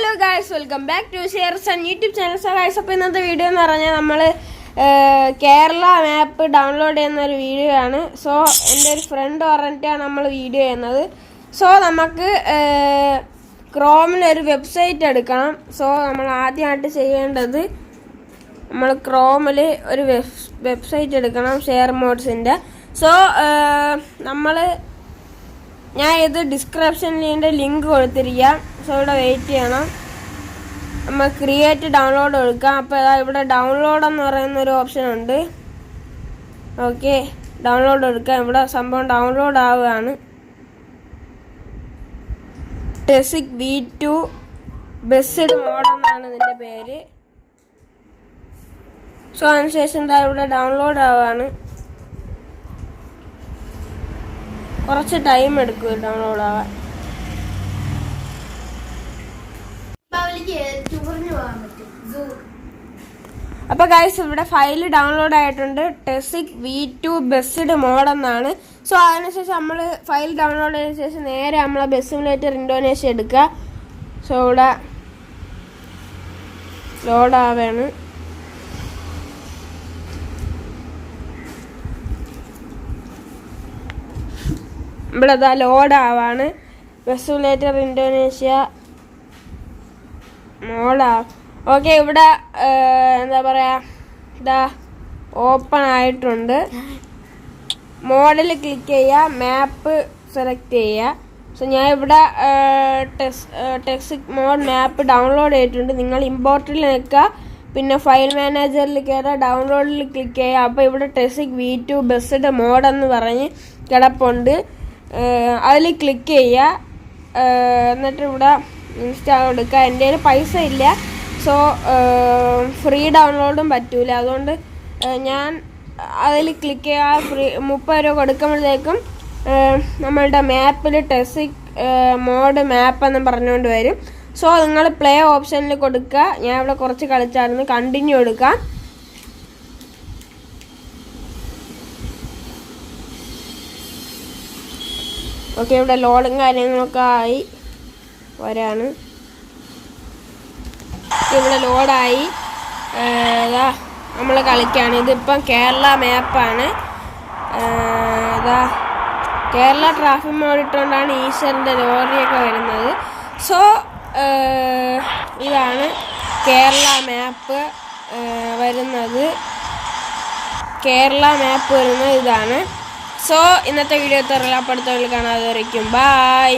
Hello guys, welcome back to shares and YouTube channel. So guys, അപ്പോൾ ഇന്നത്തെ video എന്ന് പറഞ്ഞാൽ നമ്മൾ കേരള മാപ്പ് ഡൗൺലോഡ് ചെയ്യുന്ന ഒരു വീഡിയോ ആണ്. സോ എൻ്റെ ഒരു ഫ്രണ്ട് പറഞ്ഞിട്ടാണ് നമ്മൾ വീഡിയോ ചെയ്യുന്നത്. സോ നമുക്ക് ക്രോമിലൊരു വെബ്സൈറ്റ് എടുക്കണം. സോ നമ്മൾ ആദ്യമായിട്ട് ചെയ്യേണ്ടത് നമ്മൾ ക്രോമിൽ ഒരു വെബ്സൈറ്റ് എടുക്കണം, ഷെയർ മോഡ്സിൻ്റെ. സോ ഞാൻ ഇത് ഡിസ്ക്രിപ്ഷനിൽ ഇതിൻ്റെ ലിങ്ക് കൊടുത്തിരിക്കാം. സോ ഇവിടെ വെയിറ്റ് ചെയ്യണം. നമ്മൾ ക്രിയേറ്റ് ഡൗൺലോഡ് എടുക്കാം. അപ്പോൾ ഇവിടെ ഡൗൺലോഡ് എന്ന് പറയുന്ന ഒരു ഓപ്ഷൻ ഉണ്ട്. ഓക്കെ, ഡൗൺലോഡ് എടുക്കാം. ഇവിടെ സംഭവം ഡൗൺലോഡ് ആവുകയാണ്. ടെസിക് V2 ബെസ്റ്റ് മോഡ് എന്നാണ് ഇതിൻ്റെ പേര്. സോ അതിനുശേഷം ഇവിടെ ഡൗൺലോഡ് ആവുകയാണ്. കുറച്ച് ടൈം എടുക്കും ഡൗൺലോഡ് ആവാൻ. അപ്പോൾ ഗൈസ്, ഇവിടെ ഫയൽ ഡൗൺലോഡ് ആയിട്ടുണ്ട്. ടെസിക് V2 ബെസ്റ്റ് മോഡ് എന്നാണ്. സോ അതിനുശേഷം നമ്മൾ ഫയൽ ഡൗൺലോഡ് ചെയ്തതിനു ശേഷം നേരെ നമ്മളെ ബസ് സിമുലേറ്റർ ഇന്തോനേഷ്യ എടുക്കുക. സോ ഇവിടെ ലോഡ് ആവുകയാണ്. ഇവിടെ ഇതാ ലോഡ് ആവാണ്. ബസ് സിമുലേറ്റർ ഇന്തോനേഷ്യ മോഡാ. ഓക്കെ, ഇവിടെ എന്താ പറയുക, ഇതാ ഓപ്പൺ ആയിട്ടുണ്ട്. മോഡൽ ക്ലിക്ക് ചെയ്യുക, മാപ്പ് സെലക്ട് ചെയ്യുക. സോ ഞാൻ ഇവിടെ ടെക്സിക് മോഡ് മാപ്പ് ഡൗൺലോഡ് ചെയ്തിട്ടുണ്ട്. നിങ്ങൾ ഇമ്പോർട്ടിൽ നിൽക്കുക, പിന്നെ ഫയൽ മാനേജറിൽ കയറുക, ഡൗൺലോഡിൽ ക്ലിക്ക് ചെയ്യുക. അപ്പോൾ ഇവിടെ ടെക്സിക് V2 ബെസ്റ്റ് മോഡ് എന്ന് പറഞ്ഞ് കിടപ്പുണ്ട്. അതിൽ ക്ലിക്ക് ചെയ്യുക. എന്നിട്ട് ഇവിടെ ഇൻസ്റ്റാൾ എടുക്കുക. എൻ്റെ കയ്യിൽ പൈസ ഇല്ല, സോ ഫ്രീ ഡൗൺലോഡും പറ്റൂല. അതുകൊണ്ട് ഞാൻ അതിൽ ക്ലിക്ക് ചെയ്യുക. ഫ്രീ 30 രൂപ കൊടുക്കുമ്പോഴത്തേക്കും നമ്മളുടെ മാപ്പിൽ ടെസിക് മോഡ് മാപ്പ് എന്ന് പറഞ്ഞുകൊണ്ട് വരും. സോ നിങ്ങൾ പ്ലേ ഓപ്ഷനിൽ കൊടുക്കുക. ഞാൻ ഇവിടെ കുറച്ച് കളിച്ചായിരുന്നു. കണ്ടിന്യൂ എടുക്കാം. ഓക്കെ, ഇവിടെ ലോഡും കാര്യങ്ങളൊക്കെ ആയി വരാണ്. ഇവിടെ ലോഡായി നമ്മൾ കളിക്കുകയാണ്. ഇതിപ്പം കേരള മാപ്പാണ്. കേരള ട്രാഫിക് മോഡ് ഇട്ടുകൊണ്ടാണ് ഈശ്വറിൻ്റെ ലോറിയൊക്കെ വരുന്നത്. സോ ഇതാണ് കേരള മാപ്പ് വരുന്നത്. കേരള മാപ്പ് വരുന്നത് ഇതാണ്. സോ ഇന്നത്തെ വീഡിയോ ഇത്ര. അടുത്ത വീഡിയോ കാണാതെ വരയ്ക്കും. ബൈ.